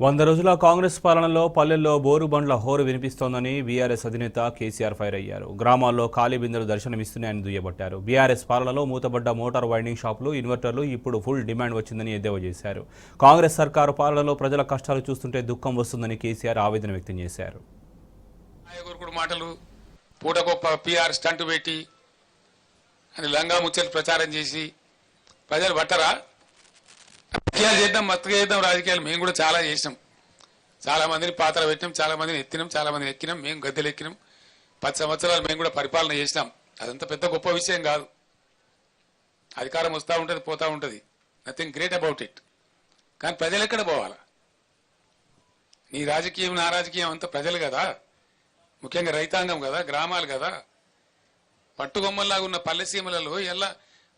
100 రోజుల కాంగ్రెస్ పాలనలో పల్లెల్లో బోరు బండ్ల హోరు వినిపిస్తోందని బీఆర్ఎస్ అధినేత కేసీఆర్ ఫైర్ అయ్యారు. గ్రామాల్లో ఖాళీ బిందెలు దర్శనమిస్తున్నాయని దుయ్యబట్టారు. బీఆర్ఎస్ పాలనలో మూతబడ్డ మోటార్ వైండింగ్ షాపులు, ఇన్వర్టర్లు ఇప్పుడు ఫుల్ డిమాండ్ వచ్చిందని ఎద్దేవా చేశారు. కాంగ్రెస్ సర్కారు పాలనలో ప్రజల కష్టాలు చూస్తుంటే దుఃఖం వస్తుందని కేసీఆర్ ఆవేదన వ్యక్తం చేశారు. మాటలు పూటగొప్ప పిఆర్ స్టంట్ పెట్టి అని లంగా ముచ్చలు ప్రచారం చేసి ప్రజలు పట్టరా? రాజకీయాలు చేద్దాం, మత్తుగా చేద్దాం. రాజకీయాలు మేము కూడా చాలా చేసినాం. చాలా మందిని పాత్ర పెట్టినాం, చాలా మందిని ఎత్తినాం, చాలా మందిని ఎక్కినాం. మేము గద్దెలు ఎక్కినాం. 10 సంవత్సరాలు మేము కూడా పరిపాలన చేసినాం. అదంతా పెద్ద గొప్ప విషయం కాదు. అధికారం వస్తూ ఉంటుంది, పోతూ ఉంటుంది. Nothing great about it. కానీ ప్రజలు ఎక్కడ పోవాలా? నీ రాజకీయం, నా రాజకీయం అంతా ప్రజలు కదా, ముఖ్యంగా రైతాంగం కదా, గ్రామాలు కదా. పట్టుగొమ్మల్లాగా ఉన్న పల్లెసీమలలో ఎలా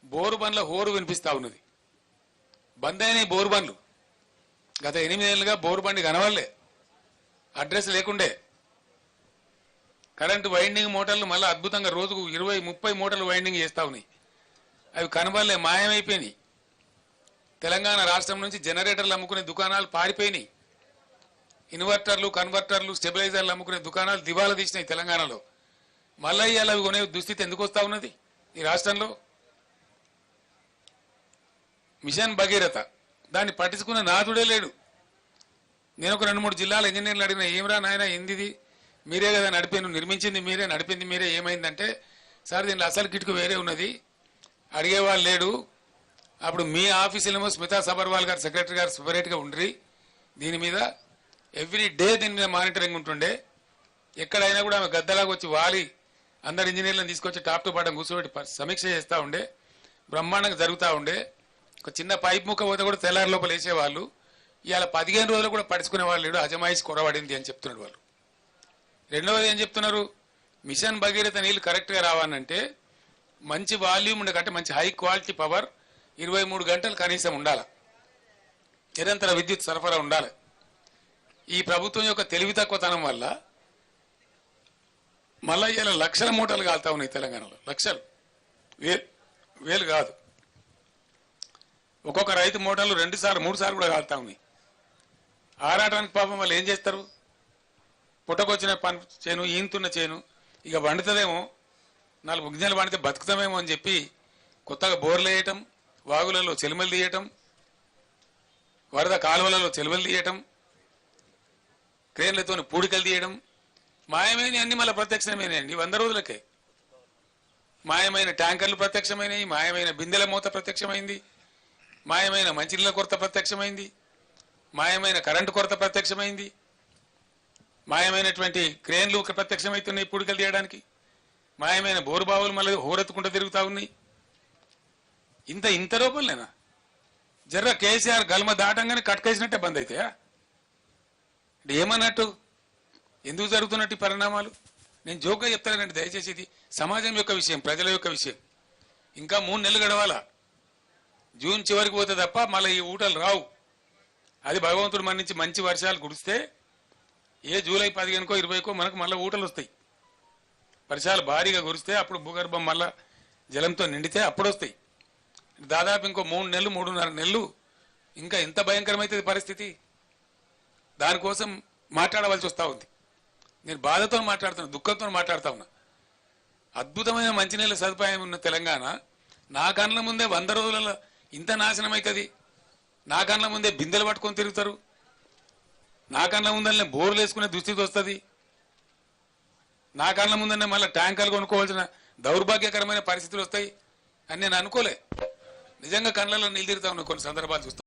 బోరు బండ్ల హోరు వినిపిస్తా ఉన్నది. బంద్ అయినాయి బోరు బండ్లు. గత 8 ఏళ్ళుగా బోరు బండి కనవల్లే, అడ్రస్ లేకుండే. కరెంటు వైండింగ్ మోటార్లు మళ్ళీ అద్భుతంగా రోజుకు 20-30 మోటార్లు వైండింగ్ చేస్తా ఉన్నాయి. అవి కనబడలే, మాయమైపోయినాయి. తెలంగాణ రాష్ట్రం నుంచి జనరేటర్లు అమ్ముకునే దుకాణాలు పారిపోయినాయి. ఇన్వర్టర్లు, కన్వర్టర్లు, స్టెబిలైజర్లు అమ్ముకునే దుకాణాలు దివాలా తీసినాయి తెలంగాణలో. మళ్ళీ ఇవాళ అవి కొనే దుస్థితి ఎందుకు వస్తూ ఉన్నది ఈ రాష్ట్రంలో? మిషన్ భగీరథ దాన్ని పట్టించుకున్న నాథుడే లేడు. నేను ఒక 2-3 జిల్లాల ఇంజనీర్లు అడిగిన, ఏమరా నాయన ఏంది, మీరే కదా నడిపాను, నిర్మించింది మీరే, నడిపింది మీరే, ఏమైందంటే సార్ దీనిలో అసలు కిటుకు వేరే ఉన్నది, అడిగేవాళ్ళు లేడు. అప్పుడు మీ ఆఫీసులేమో స్మితా సబర్వాల్ గారు సెక్రటరీ గారు సపరేట్గా ఉండ్రి, దీని మీద ఎవ్రీ డే దీని మీద మానిటరింగ్ ఉంటుండే. ఎక్కడైనా కూడా ఆమె గద్దలాగా వచ్చి వాలి అందరు ఇంజనీర్లను తీసుకొచ్చి టాప్ టు బాటం కూర్చోబెట్టి సమీక్ష చేస్తూ ఉండే. బ్రహ్మాండంగా జరుగుతూ ఉండే. ఒక చిన్న పైప్ ముక్క పోతే కూడా తెల్లారి లోపల వేసేవాళ్ళు. ఇవాళ 15 రోజులు కూడా పడుచుకునే వాళ్ళు లేడు. అజమాయిషి కొరబడింది అని చెప్తున్నాడు వాళ్ళు. రెండవది ఏం చెప్తున్నారు? మిషన్ భగీరథ నీళ్లు కరెక్ట్గా రావాలంటే మంచి వాల్యూమ్ ఉండకంటే మంచి హై క్వాలిటీ పవర్ 23 గంటలు కనీసం ఉండాలి. నిరంతర విద్యుత్ సరఫరా ఉండాలి. ఈ ప్రభుత్వం యొక్క తెలివి తక్కువతనం వల్ల మళ్ళా ఇలా లక్షల మూటలు కాలుతా ఉన్నాయి తెలంగాణలో. లక్షలు, వేలు కాదు. ఒక్కొక్క రైతు మోటార్లు 2 సార్లు 3 సార్లు కూడా కాలుతా ఉన్నాయి. ఆరాటానికి పాపం వాళ్ళు ఏం చేస్తారు? పుట్టకొచ్చిన పని చేను, ఈంతున్న చేను ఇక వండుతుందేమో, 4 గింజలు పండితే బతుకుతామేమో అని చెప్పి కొత్తగా బోర్లు వేయటం, వాగులలో చెలుమలు తీయటం, వరద కాలువలలో చెలుమలు తీయటం, క్రేన్లతో పూడికలు తీయడం, మాయమైన అన్ని మళ్ళీ ప్రత్యక్షమైనాయండి 100 రోజులకే. మాయమైన ట్యాంకర్లు ప్రత్యక్షమైనవి, మాయమైన బిందెల మూత ప్రత్యక్షమైంది, మాయమైన మంచినీళ్ళ కొరత ప్రత్యక్షమైంది, మాయమైన కరెంటు కొరత ప్రత్యక్షమైంది, మాయమైనటువంటి క్రేన్లు ప్రత్యక్షమవుతున్నాయి పూడికలు తీయడానికి, మాయమైన బోరుబావులు మళ్ళీ హోరెత్తుకుంటూ తిరుగుతూ ఉన్నాయి. ఇంత రూపంలేనా? జర్ర కేసీఆర్ గల్మ దాటంగానే కట్కేసినట్టే బంద్ అవుతాయా? ఏమన్నట్టు? ఎందుకు జరుగుతున్నట్టు పరిణామాలు? నేను జోక్గా చెప్తానండి, దయచేసి ఇది సమాజం యొక్క విషయం, ప్రజల యొక్క విషయం. ఇంకా 3 నెలలు గడవాలా. జూన్ చివరికి పోతే తప్ప మళ్ళీ ఈ ఊటలు రావు. అది భగవంతుడు మన నుంచి మంచి వర్షాలు కురిస్తే ఏ జూలై 15కో 20కో మనకు మళ్ళీ ఊటలు వస్తాయి. వర్షాలు భారీగా కురిస్తే అప్పుడు భూగర్భం మళ్ళా జలంతో నిండితే అప్పుడు వస్తాయి. దాదాపు ఇంకో 3 నెలలు 3.5 నెలలు ఇంకా ఎంత భయంకరమైతుంది పరిస్థితి. దానికోసం మాట్లాడవలసి వస్తూ ఉంది. నేను బాధతో మాట్లాడుతున్నా, దుఃఖంతో మాట్లాడుతూ ఉన్నా. అద్భుతమైన మంచినీళ్ళ సదుపాయం ఉన్న తెలంగాణ నా కళ్ళ ముందే 100 రోజులలో ఇంత నాశనం అవుతుంది. నా కళ్ళ ముందే బిందెలు పట్టుకొని తిరుగుతారు. నా కళ్ళ ముందరనే బోర్లు వేసుకునే దుస్థితి వస్తుంది. నా కళ్ళ ముందరనే మళ్ళీ ట్యాంకర్లు కొనుక్కోవాల్సిన దౌర్భాగ్యకరమైన పరిస్థితులు వస్తాయి అని నేను అనుకోలే. నిజంగా కళ్ళలో నీళ్ళు తిరుగుతా ఉన్నాయి కొన్ని సందర్భాలు చూస్తాను.